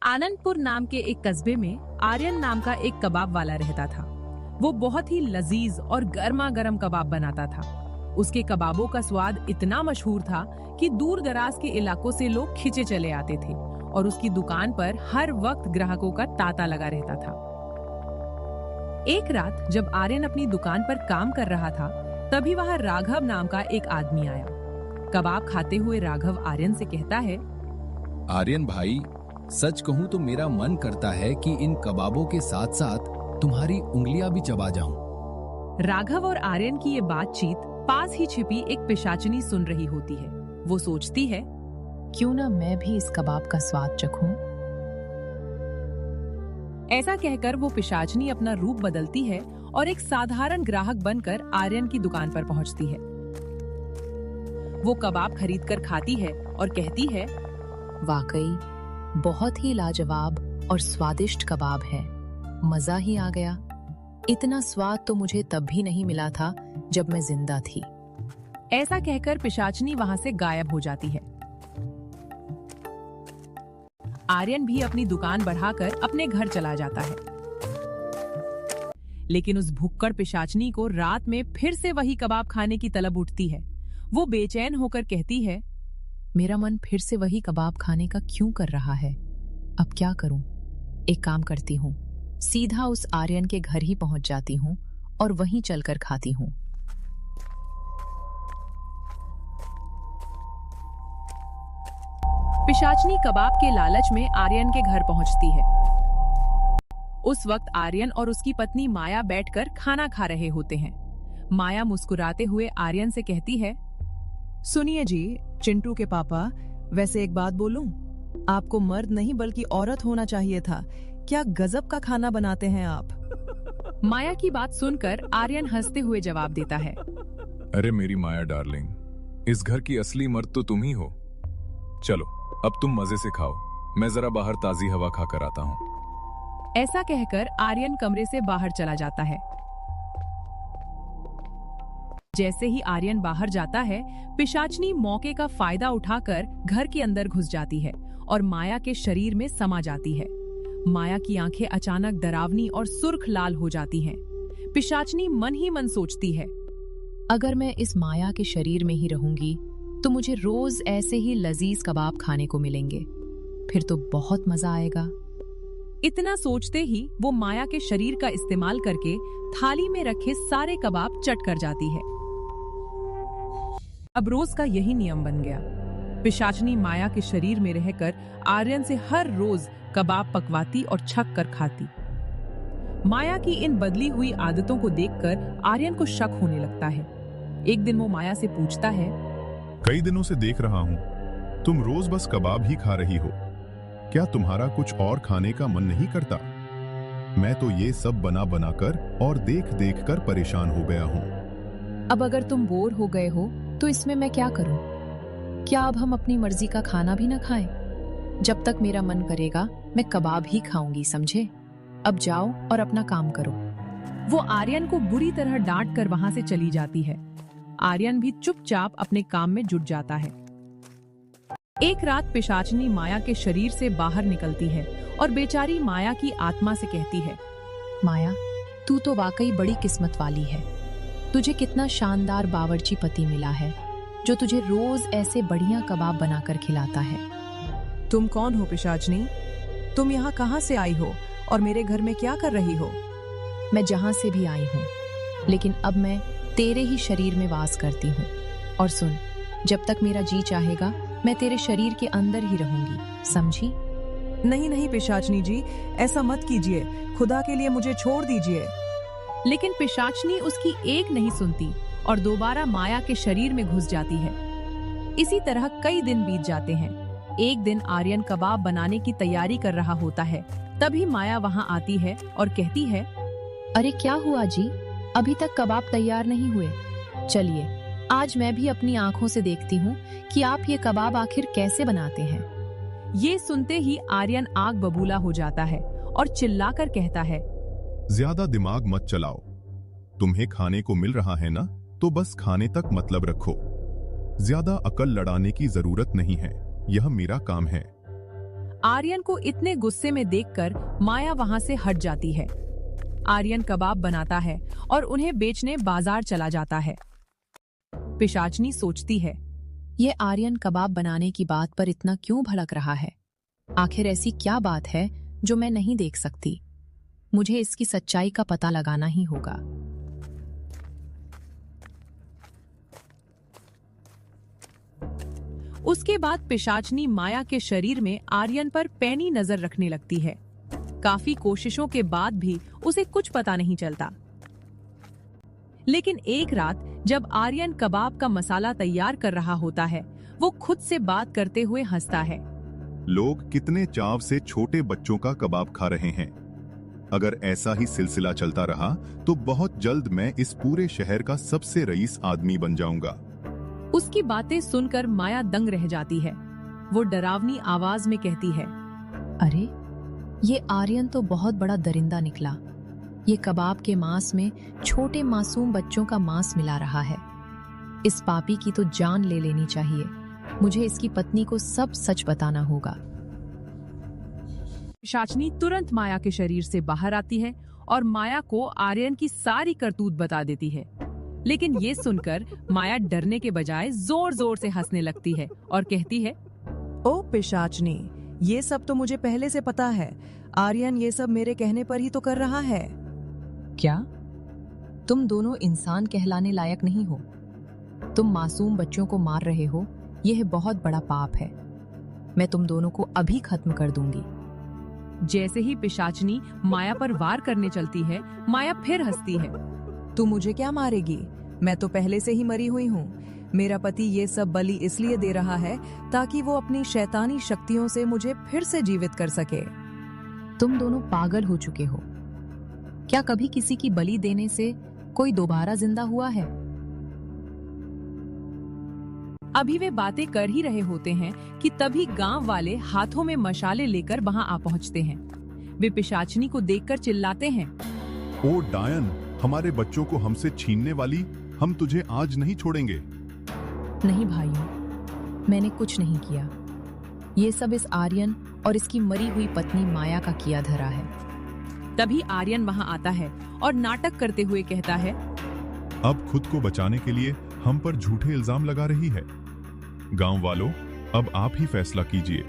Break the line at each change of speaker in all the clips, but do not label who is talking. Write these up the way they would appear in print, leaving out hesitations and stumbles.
आनंदपुर नाम के एक कस्बे में आर्यन नाम का एक कबाब वाला रहता था। वो बहुत ही लजीज और गर्मा गर्म कबाब बनाता था। उसके कबाबों का स्वाद इतना मशहूर था कि दूर दराज के इलाकों से लोग खिंचे चले आते थे और उसकी दुकान पर हर वक्त ग्राहकों का तांता लगा रहता था। एक रात जब आर्यन अपनी दुकान पर काम कर रहा था, तभी वहां राघव नाम का एक आदमी आया। कबाब खाते हुए राघव आर्यन से कहता है,
आर्यन भाई, सच कहूं तो मेरा मन करता है कि इन कबाबों के साथ साथ तुम्हारी उंगलियां भी चबा जाऊं।
राघव और आर्यन की ये बातचीत पास ही छिपी एक पिशाचिनी सुन रही होती है। वो सोचती है,
क्यों ना मैं भी इस कबाब का स्वाद चखूं।
ऐसा कहकर वो पिशाचिनी अपना रूप बदलती है और एक साधारण ग्राहक बनकर आर्यन की दुकान पर पहुंचती है। वो कबाब खरीदकर खाती है और कहती है,
वाकई बहुत ही लाजवाब और स्वादिष्ट कबाब है। मजा ही आ गया। इतना स्वाद तो मुझे तब भी नहीं मिला था जब मैं जिंदा थी।
ऐसा कहकर पिशाचिनी वहां से गायब हो जाती है। आर्यन भी अपनी दुकान बढ़ाकर अपने घर चला जाता है। लेकिन उस भुक्कड़ पिशाचिनी को रात में फिर से वही कबाब खाने की तलब उठती है। वो बेचैन होकर कहती है,
मेरा मन फिर से वही कबाब खाने का क्यों कर रहा है। अब क्या करूं? एक काम करती हूँ, सीधा उस आर्यन के घर ही पहुंच जाती हूँ और वहीं चलकर खाती हूँ।
पिशाचिनी कबाब के लालच में आर्यन के घर पहुंचती है। उस वक्त आर्यन और उसकी पत्नी माया बैठकर खाना खा रहे होते हैं। माया मुस्कुराते हुए आर्यन से कहती है,
सुनिए जी, चिंटू के पापा, वैसे एक बात बोलूं, आपको मर्द नहीं बल्कि औरत होना चाहिए था। क्या गजब का खाना बनाते हैं आप।
माया की बात सुनकर आर्यन हंसते हुए जवाब देता है,
अरे मेरी माया डार्लिंग, इस घर की असली मर्द तो तुम ही हो। चलो अब तुम मजे से खाओ, मैं जरा बाहर ताजी हवा खाकर आता हूँ।
ऐसा कहकर आर्यन कमरे से बाहर चला जाता है। जैसे ही आर्यन बाहर जाता है, पिशाचिनी मौके का फायदा उठाकर घर के अंदर घुस जाती है और माया के शरीर में समा जाती है। माया की आंखें अचानक डरावनी और सुर्ख लाल हो जाती हैं। पिशाचिनी मन ही मन सोचती है,
अगर मैं इस माया के शरीर में ही रहूंगी तो मुझे रोज ऐसे ही लजीज कबाब खाने को मिलेंगे। फिर तो बहुत मजा आएगा।
इतना सोचते ही वो माया के शरीर का इस्तेमाल करके थाली में रखे सारे कबाब चट कर जाती है। अब रोज का यही नियम बन गया। पिशाचिनी माया के शरीर में रहकर आर्यन से हर रोज कबाब पकवाती और छक कर खाती। माया की इन बदली हुई आदतों को देखकर आर्यन को शक होने लगता है। एक दिन वो माया से पूछता है,
कई दिनों से देख रहा हूँ तुम रोज बस कबाब ही खा रही हो। क्या तुम्हारा कुछ और खाने का मन नहीं करता? मैं तो ये सब बना बनाकर और देख देख कर परेशान हो गया हूँ।
अब अगर तुम बोर हो गए हो तो इसमें मैं क्या करूं? क्या अब हम अपनी मर्जी का खाना भी न खाएं? जब तक मेरा मन करेगा मैं कबाब ही खाऊंगी, समझे? अब जाओ और अपना काम करो।
वो आर्यन को बुरी तरह डांट कर वहां से चली जाती है। आर्यन भी चुपचाप अपने काम में जुट जाता है। एक रात पिशाचिनी माया के शरीर से बाहर निकलती है और बेचारी माया की आत्मा से कहती है,
माया, तू तो वाकई बड़ी किस्मत वाली है। तुझे कितना शानदार बावर्ची पति मिला है जो तुझे रोज ऐसे बढ़िया कबाब बनाकर खिलाता है।
तुम कौन हो पिशाचिनी? तुम यहाँ कहाँ से आई हो और मेरे घर में क्या कर रही हो?
मैं जहाँ से भी आई हूँ, लेकिन अब मैं तेरे ही शरीर में वास करती हूँ। और सुन, जब तक मेरा जी चाहेगा मैं तेरे शरीर के अंदर ही रहूंगी, समझी?
नहीं नहीं पिशाचिनी जी, ऐसा मत कीजिए। खुदा के लिए मुझे छोड़ दीजिए।
लेकिन पिशाचिनी उसकी एक नहीं सुनती और दोबारा माया के शरीर में घुस जाती है। इसी तरह कई दिन बीत जाते हैं। एक दिन आर्यन कबाब बनाने की तैयारी कर रहा होता है। तभी माया वहां आती है और कहती है,
अरे क्या हुआ जी, अभी तक कबाब तैयार नहीं हुए? चलिए आज मैं भी अपनी आंखों से देखती हूँ कि आप ये कबाब आखिर कैसे बनाते हैं।
ये सुनते ही आर्यन आग बबूला हो जाता है और चिल्लाकर कहता है,
ज्यादा दिमाग मत चलाओ। तुम्हें खाने को मिल रहा है ना, तो बस खाने तक मतलब रखो। ज्यादा अकल लड़ाने की जरूरत नहीं है, यह मेरा काम है।
आर्यन को इतने गुस्से में देखकर माया वहां से हट जाती है। आर्यन कबाब बनाता है और उन्हें बेचने बाजार चला जाता है। पिशाचनी सोचती है,
ये आर्यन कबाब बनाने की बात पर इतना क्यों भड़क रहा है? आखिर ऐसी क्या बात है जो मैं नहीं देख सकती? मुझे इसकी सच्चाई का पता लगाना ही होगा।
उसके बाद पिशाचनी माया के शरीर में आर्यन पर पैनी नजर रखने लगती है। काफी कोशिशों के बाद भी उसे कुछ पता नहीं चलता। लेकिन एक रात जब आर्यन कबाब का मसाला तैयार कर रहा होता है, वो खुद से बात करते हुए हंसता है।
लोग कितने चाव से छोटे बच्चों का कबाब खा रहे हैं। अगर ऐसा ही सिलसिला चलता रहा तो बहुत जल्द मैं इस पूरे शहर का सबसे रईस आदमी बन जाऊंगा।
उसकी बातें सुनकर माया दंग रह जाती है। वो डरावनी आवाज में कहती है,
अरे, ये आर्यन तो बहुत बड़ा दरिंदा निकला। ये कबाब के मांस में छोटे मासूम बच्चों का मांस मिला रहा है। इस पापी की तो जान ले लेनी चाहिए। मुझे इसकी पत्नी को सब सच बताना होगा।
पिशाचनी तुरंत माया के शरीर से बाहर आती है और माया को आर्यन की सारी करतूत बता देती है। लेकिन ये सुनकर माया डरने के बजाय जोर जोर से हंसने लगती है और कहती है,
ओ पिशाचनी, ये सब तो मुझे पहले से पता है। आर्यन ये सब मेरे कहने पर ही तो कर रहा है।
क्या? तुम दोनों इंसान कहलाने लायक नहीं हो। तुम मासूम बच्चों को मार रहे हो। यह बहुत बड़ा पाप है। मैं तुम दोनों को अभी खत्म कर दूंगी।
जैसे ही पिशाचनी माया पर वार करने चलती है, माया फिर हंसती है।
तू मुझे क्या मारेगी? मैं तो पहले से ही मरी हुई हूँ। मेरा पति ये सब बलि इसलिए दे रहा है ताकि वो अपनी शैतानी शक्तियों से मुझे फिर से जीवित कर सके।
तुम दोनों पागल हो चुके हो। क्या कभी किसी की बलि देने से कोई दोबारा जिंदा हुआ है?
अभी वे बातें कर ही रहे होते हैं कि तभी गांव वाले हाथों में मशाले लेकर वहां आ पहुंचते हैं। वे पिशाचनी को देखकर चिल्लाते हैं,
ओ डायन, हमारे बच्चों को हमसे छीनने वाली, हम तुझे आज नहीं छोड़ेंगे।
नहीं भाइयों, मैंने कुछ नहीं किया। ये सब इस आर्यन और इसकी मरी हुई पत्नी माया का किया धरा है।
तभी आर्यन वहां आता है और नाटक करते हुए कहता है,
अब खुद को बचाने के लिए हम पर झूठे इल्जाम लगा रही है। गांव वालों, अब आप ही फैसला कीजिए।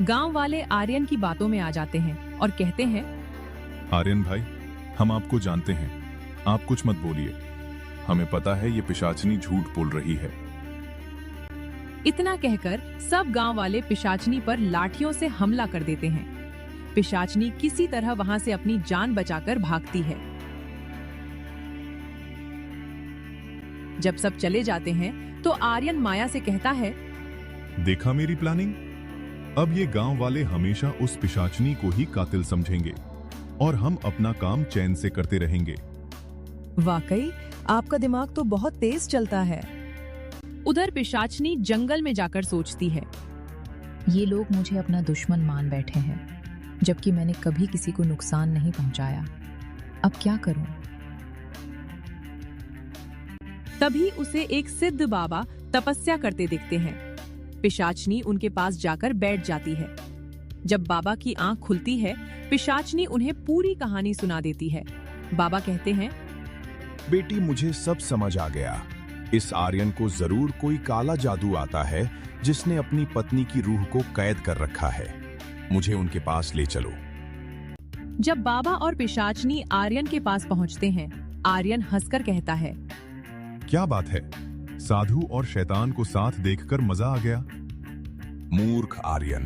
गांव वाले आर्यन की बातों में आ जाते हैं और कहते हैं,
आर्यन भाई, हम आपको जानते हैं। आप कुछ मत बोलिए। हमें पता है ये पिशाचनी झूठ बोल रही है।
इतना कहकर सब गांव वाले पिशाचनी पर लाठियों से हमला कर देते हैं। पिशाचनी किसी तरह वहां से अपनी जान बचाकर भागती है। जब सब चले जाते हैं तो आर्यन माया से कहता है,
देखा मेरी प्लानिंग? अब ये गांव वाले हमेशा उस पिशाचनी को ही कातिल समझेंगे और हम अपना काम चैन से करते रहेंगे।
वाकई आपका दिमाग तो बहुत तेज चलता है।
उधर पिशाचनी जंगल में जाकर सोचती है,
ये लोग मुझे अपना दुश्मन मान बैठे हैं, जबकि मैंने कभी किसी को नुकसान नहीं पहुंचाया। अब क्या करूं?
तभी उसे एक सिद्ध बाबा तपस्या करते दिखते हैं। पिशाचनी उनके पास जाकर बैठ जाती है। जब बाबा की आंख खुलती है, पिशाचनी उन्हें पूरी कहानी सुना देती है। बाबा कहते हैं,
बेटी, मुझे सब समझ आ गया। इस आर्यन को जरूर कोई काला जादू आता है जिसने अपनी पत्नी की रूह को कैद कर रखा है। मुझे उनके पास ले चलो।
जब बाबा और पिशाचनी आर्यन के पास पहुंचते हैं, आर्यन हंसकर कहता है,
क्या बात है, साधु और शैतान को साथ देखकर मजा आ गया।
मूर्ख आर्यन,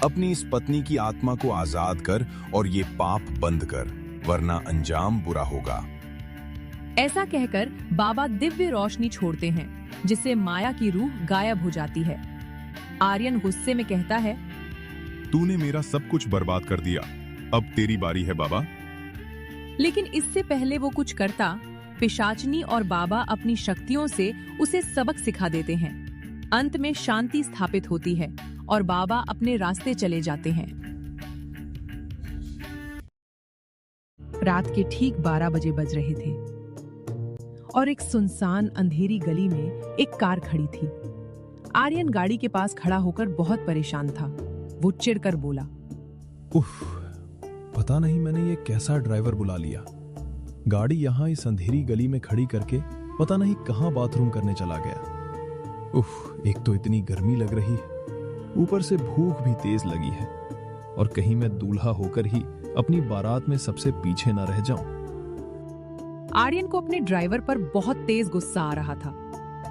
अपनी इस पत्नी की आत्मा को आजाद कर और ये पाप बंद कर, वरना अंजाम बुरा होगा।
ऐसा कहकर बाबा दिव्य रोशनी छोड़ते हैं, जिससे माया की रूह गायब हो जाती है। आर्यन गुस्से में कहता है,
तूने मेरा सब कुछ बर्बाद कर दिया। अब तेरी बारी है बाबा।
लेकिन इससे पहले वो कुछ करता, पिशाचनी और बाबा अपनी शक्तियों से उसे सबक सिखा देते हैं। अंत में शांति स्थापित होती है और बाबा अपने रास्ते चले जाते हैं। रात के ठीक 12 बजे बज रहे थे और एक सुनसान अंधेरी गली में एक कार खड़ी थी। आर्यन गाड़ी के पास खड़ा होकर बहुत परेशान था। वो चिढ़कर बोला।
उफ, पता नहीं मैंने ये कैसा ड्राइवर बुला लिया। गाड़ी यहाँ इस अंधेरी गली में खड़ी करके पता नहीं कहाँ बाथरूम करने चला गया। उफ, एक तो इतनी गर्मी लग रही है, ऊपर से भूख भी तेज लगी है, और कहीं मैं दूल्हा होकर ही अपनी बारात में सबसे पीछे न रह जाऊं।
आर्यन को अपने ड्राइवर पर बहुत तेज गुस्सा आ रहा था।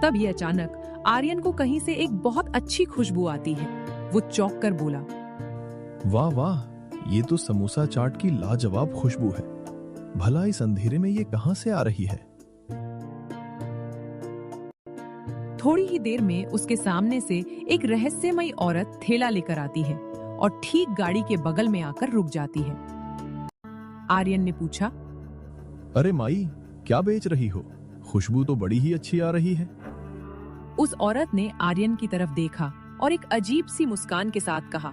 तभी अचानक आर्यन को कहीं से एक बहुत अच्छी खुशबू आती है। वो चौंक कर बोला,
वाह वाह, ये तो समोसा चाट की लाजवाब खुशबू है। भला इस अंधेरे में ये कहां से आ रही है?
थोड़ी ही देर में उसके सामने से एक रहस्यमयी औरत थैला लेकर आती है और ठीक गाड़ी के बगल में आकर रुक जाती है। आर्यन ने पूछा,
अरे माई, क्या बेच रही हो? खुशबू तो बड़ी ही अच्छी आ रही है।
उस औरत ने आर्यन की तरफ देखा और एक अजीब सी मुस्कान के साथ कहा,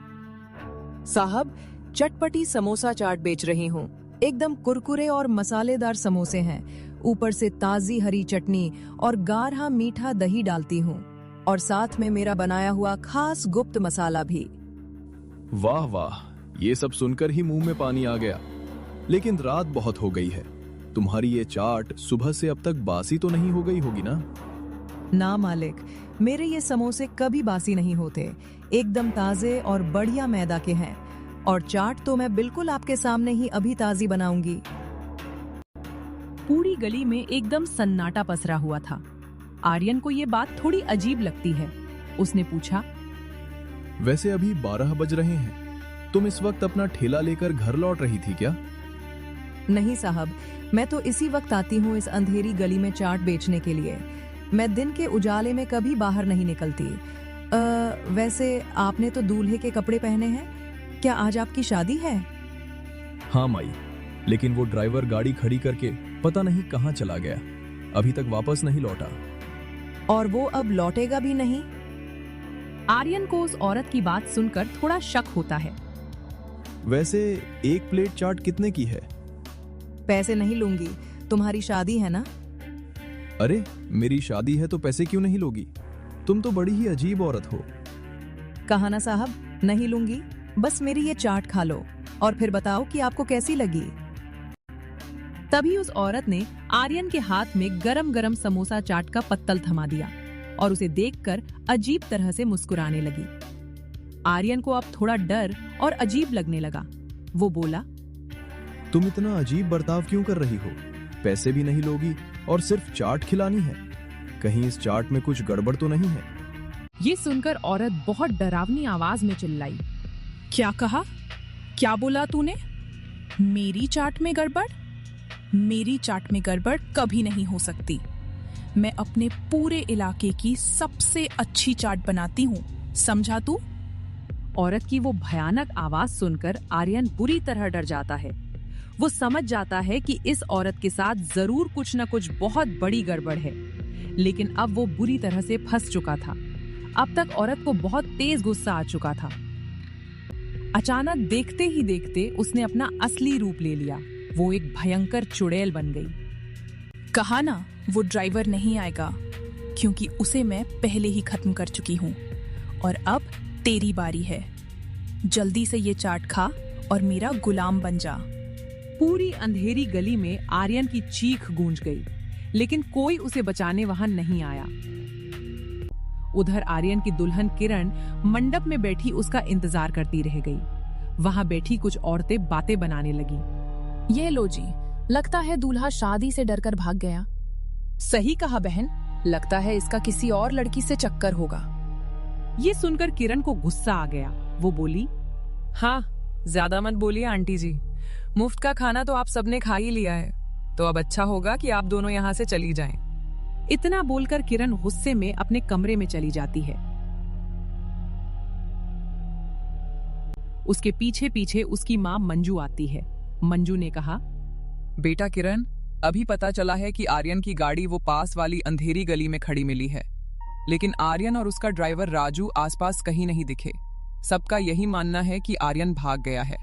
साहब, चटपटी समोसा चाट बेच रही हूँ। एकदम कुरकुरे और मसालेदार समोसे हैं। ऊपर से ताजी हरी चटनी और गाढ़ा मीठा दही डालती हूँ, और साथ में मेरा बनाया हुआ खास गुप्त मसाला भी।
वाह वाह, ये सब सुनकर ही मुंह में पानी आ गया। लेकिन रात बहुत हो गई है। तुम्हारी ये चाट सुबह से अब तक बासी तो नहीं हो गई होगी ना?
ना मालिक, मेरे ये समोसे कभी बासी नहीं होते। एकदम ताजे और बढ़िया मैदा के हैं, और चाट तो मैं बिल्कुल आपके सामने ही अभी ताजी बनाऊंगी।
पूरी गली में एकदम सन्नाटा पसरा हुआ था। आर्यन को ये बात थोड़ी अजीब लगती है। उसने पूछा,
वैसे अभी 12 बज रहे हैं, तुम इस वक्त अपना ठेला लेकर घर लौट रही थी क्या?
नहीं साहब, मैं तो इसी वक्त आती हूँ इस अंधेरी गली में चाट बेचने के लिए। मैं दिन के उजाले में कभी बाहर नहीं निकलती। वैसे आपने तो दूल्हे के कपड़े पहने हैं, क्या आज आपकी शादी है?
हाँ माई, लेकिन वो ड्राइवर गाड़ी खड़ी करके पता नहीं कहाँ चला गया, अभी तक वापस नहीं लौटा।
और वो अब लौटेगा भी नहीं?
आर्यन को उस औरत की बात सुनकर थोड़ा शक होता है।
वैसे एक प्लेट चाट कितने की है?
पैसे नहीं लूंगी, तुम्हारी शादी है ना?
अरे, मेरी शादी है तो पैसे क्यों नहीं लोगी? तुम तो बड़ी ही अजीब औरत हो।
कहा ना साहब, नहीं लूंगी। बस मेरी ये चाट खा लो और फिर बताओ कि आपको कैसी लगी।
तभी उस औरत ने आर्यन के हाथ में गरम गरम समोसा चाट का पत्तल थमा दिया और उसे देखकर अजीब तरह से मुस्कुराने लगी। आर्यन को अब थोड़ा डर और अजीब लगने लगा। वो बोला,
तुम इतना अजीब बर्ताव क्यों कर रही हो? पैसे भी नहीं लोगी और सिर्फ चाट खिलानी है। कहीं इस चाट में कुछ गड़बड़ तो नहीं है?
ये सुनकर औरत बहुत डरावनी आवाज में चिल्लाई,
क्या कहा? क्या बोला तूने? मेरी चाट में गड़बड़? मेरी चाट में गड़बड़ कभी नहीं हो सकती। मैं अपने पूरे इलाके की सबसे अच्छी चाट बनाती हूँ, समझा तू?
औरत की वो भयानक आवाज सुनकर आर्यन बुरी तरह डर जाता है। वो समझ जाता है कि इस औरत के साथ जरूर कुछ न कुछ बहुत बड़ी गड़बड़ है, लेकिन अब वो बुरी तरह से फंस चुका था। अब तक औरत को बहुत तेज गुस्सा आ चुका था। अचानक देखते ही देखते उसने अपना असली रूप ले लिया। वो एक भयंकर चुड़ैल बन गई।
कहा ना, वो ड्राइवर नहीं आएगा, क्योंकि उसे मैं पहले ही खत्म कर चुकी हूँ। और अब तेरी बारी है। जल्दी से ये चाट खा और मेरा गुलाम बन जा।
पूरी अंधेरी गली में आर्यन की चीख गूंज गई, लेकिन कोई उसे बचाने वहां नहीं आया। उधर आर्यन की दुल्हन किरण मंडप में बैठी उसका इंतजार करती रह गई। वहां बैठी कुछ औरतें बातें बनाने लगी।
ये लो जी, लगता है दूल्हा शादी से डरकर भाग गया।
सही कहा बहन, लगता है इसका किसी और लड़की से चक्कर होगा।
ये सुनकर किरण को गुस्सा आ गया। वो बोली,
हाँ, ज्यादा मत बोलिए आंटी जी। मुफ्त का खाना तो आप सबने खा ही लिया है, तो अब अच्छा होगा कि आप दोनों यहाँ से चली जाएं।
इतना बोलकर किरण गुस्से में अपने कमरे में चली जाती है। उसके पीछे पीछे उसकी माँ मंजू आती है। मंजू ने कहा,
बेटा किरण, अभी पता चला है कि आर्यन की गाड़ी वो पास वाली अंधेरी गली में खड़ी मिली है, लेकिन आर्यन और उसका ड्राइवर राजू आसपास कहीं नहीं दिखे। सबका यही मानना है कि आर्यन भाग गया है।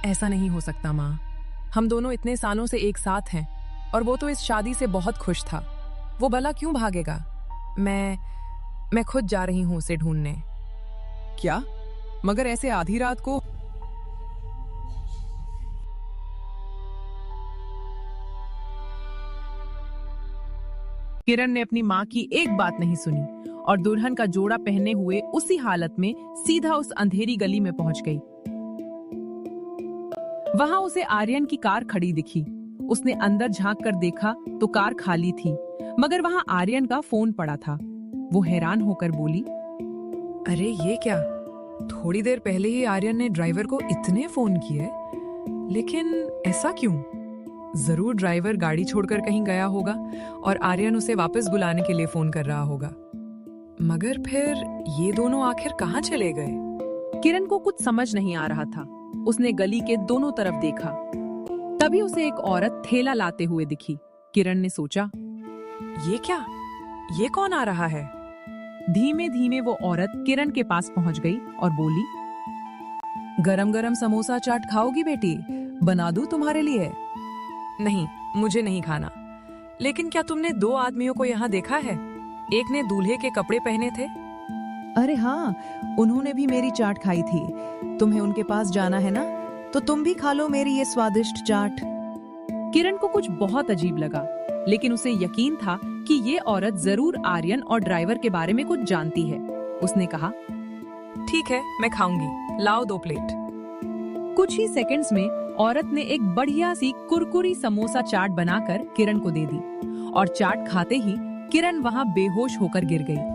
ऐसा नहीं हो सकता माँ, हम दोनों इतने सालों से एक साथ हैं और वो तो इस शादी से बहुत खुश था। वो भला क्यों भागेगा? मैं खुद जा रही हूँ उसे ढूंढने।
क्या? मगर ऐसे आधी रात को
किरण ने अपनी माँ की एक बात नहीं सुनी और दुल्हन का जोड़ा पहने हुए उसी हालत में सीधा उस अंधेरी गली में पहुंच गई। वहां उसे आर्यन की कार खड़ी दिखी। उसने अंदर झांक कर देखा तो कार खाली थी, मगर वहां आर्यन का फोन पड़ा था। वो हैरान होकर बोली,
अरे ये क्या, थोड़ी देर पहले ही आर्यन ने ड्राइवर को इतने फोन किए, लेकिन ऐसा क्यों? जरूर ड्राइवर गाड़ी छोड़कर कहीं गया होगा और आर्यन उसे वापस बुलाने के लिए फोन कर रहा होगा। मगर फिर ये दोनों आखिर कहाँ चले गए?
किरण को कुछ समझ नहीं आ रहा था। उसने गली के दोनों तरफ देखा। तभी उसे एक औरत थैला लाते हुए दिखी। किरण ने सोचा,
ये क्या, ये कौन आ रहा है?
धीमे धीमे वो औरत किरण के पास पहुंच गई और बोली,
गरम गरम समोसा चाट खाओगी बेटी? बना दूं तुम्हारे लिए? नहीं, मुझे नहीं खाना। लेकिन क्या तुमने दो आदमियों को यहाँ देखा है? एक ने दूल्हे के कपड़े पहने थे। अरे हाँ, उन्होंने भी मेरी चाट खाई थी। तुम्हें उनके पास जाना है ना, तो तुम भी खा लो मेरी ये स्वादिष्ट चाट।
किरण को कुछ बहुत अजीब लगा, लेकिन उसे यकीन था कि ये औरत जरूर आर्यन और ड्राइवर के बारे में कुछ जानती है। उसने कहा,
ठीक है, मैं खाऊंगी, लाओ 2 प्लेट।
कुछ ही सेकंड्स में औरत ने एक बढ़िया सी कुरकुरी समोसा चाट बनाकर किरण को दे दी और चाट खाते ही किरण वहां बेहोश होकर गिर गई।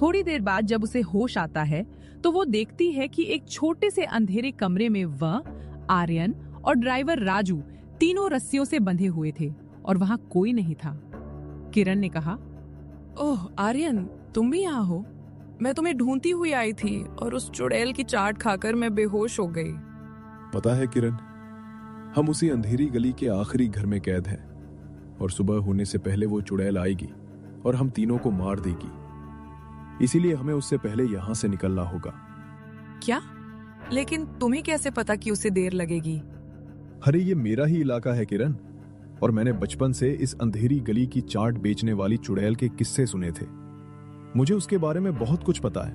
थोड़ी देर बाद जब उसे होश आता है तो वो देखती है कि एक छोटे से अंधेरे कमरे में वह, आर्यन और ड्राइवर राजू तीनों रस्सियों से बंधे हुए थे और वहां कोई नहीं था। किरण ने कहा,
ओह आर्यन, तुम भी यहाँ हो? मैं तुम्हें ढूंढती हुई आई थी और उस चुड़ैल की चाट खाकर मैं बेहोश हो गई।
पता है किरण, हम उसी अंधेरी गली के आखिरी घर में कैद हैं और सुबह होने से पहले वो चुड़ैल आएगी और हम तीनों को मार देगी। इसीलिए हमें उससे पहले यहाँ से निकलना होगा।
क्या? लेकिन तुम्हें कैसे पता कि उसे देर लगेगी?
अरे ये मेरा ही इलाका है किरण, और मैंने बचपन से इस अंधेरी गली की चाट बेचने वाली चुड़ैल के किस्से सुने थे। मुझे उसके बारे में बहुत कुछ पता है,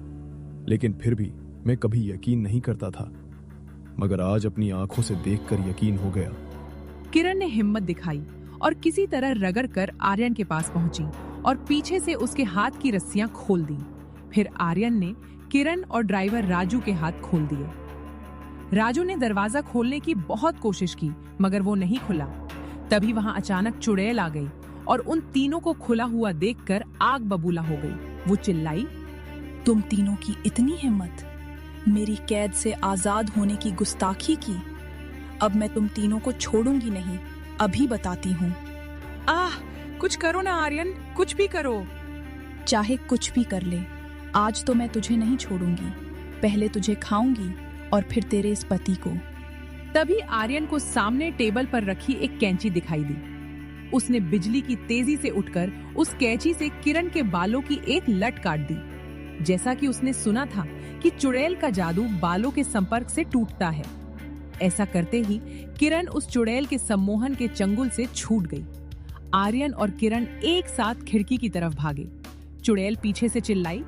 लेकिन फिर भी मैं कभी यकीन नहीं करता था, मगर आज अपनी आंखों से देखकर यकीन हो गया।
किरण ने हिम्मत दिखाई और किसी तरह रगड़ कर आर्यन के पास पहुंची और पीछे से उसके हाथ की रस्सियां खोल दी। फिर आर्यन ने किरण और ड्राइवर राजू के हाथ खोल दिए। राजू ने दरवाजा खोलने की बहुत कोशिश की, मगर वो नहीं खुला। तभी वहां अचानक चुड़ैल आ गई और उन तीनों को खुला हुआ देखकर आग बबूला हो गई। वो चिल्लाई,
तुम तीनों की इतनी हिम्मत, मेरी कैद से आजाद होने की गुस्ताखी की। अब मैं तुम तीनों को छोड़ूंगी नहीं, अभी बताती हूँ।
कुछ करो ना आर्यन, कुछ भी करो।
चाहे कुछ भी कर ले, आज तो मैं तुझे नहीं छोड़ूंगी। पहले तुझे खाऊंगी और फिर तेरे इस पति को।
तभी आर्यन को सामने टेबल पर रखी एक कैंची दिखाई दी। उसने बिजली की तेजी से उठकर उस कैंची से किरण के बालों की एक लट काट दी। जैसा कि उसने सुना था कि चुड़ैल का जादू बालों के संपर्क से टूटता है। ऐसा करते ही किरण उस चुड़ैल के सम्मोहन के चंगुल से छूट गई। आर्यन और किरण एक साथ खिड़की की तरफ भागे। चुड़ैल पीछे से चिल्लाई,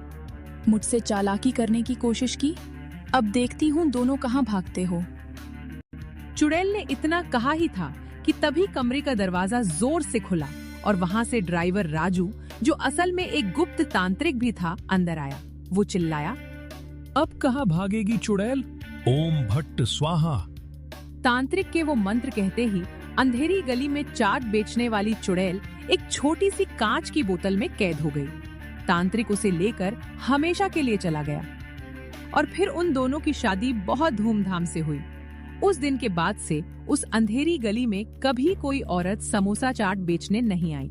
मुझसे चालाकी करने की कोशिश की, अब देखती हूँ दोनों कहाँ भागते हो।
चुड़ैल ने इतना कहा ही था कि तभी कमरे का दरवाजा जोर से खुला और वहां से ड्राइवर राजू, जो असल में एक गुप्त तांत्रिक भी था, अंदर आया। वो चिल्लाया,
अब कहाँ भागेगी चुड़ैल? ओम भट्ट स्वाहा।
तांत्रिक के वो मंत्र कहते ही अंधेरी गली में चाट बेचने वाली चुड़ैल एक छोटी सी कांच की बोतल में कैद हो गई। तांत्रिक उसे लेकर हमेशा के लिए चला गया और फिर उन दोनों की शादी बहुत धूमधाम से हुई। उस दिन के बाद से उस अंधेरी गली में कभी कोई औरत समोसा चाट बेचने नहीं आई।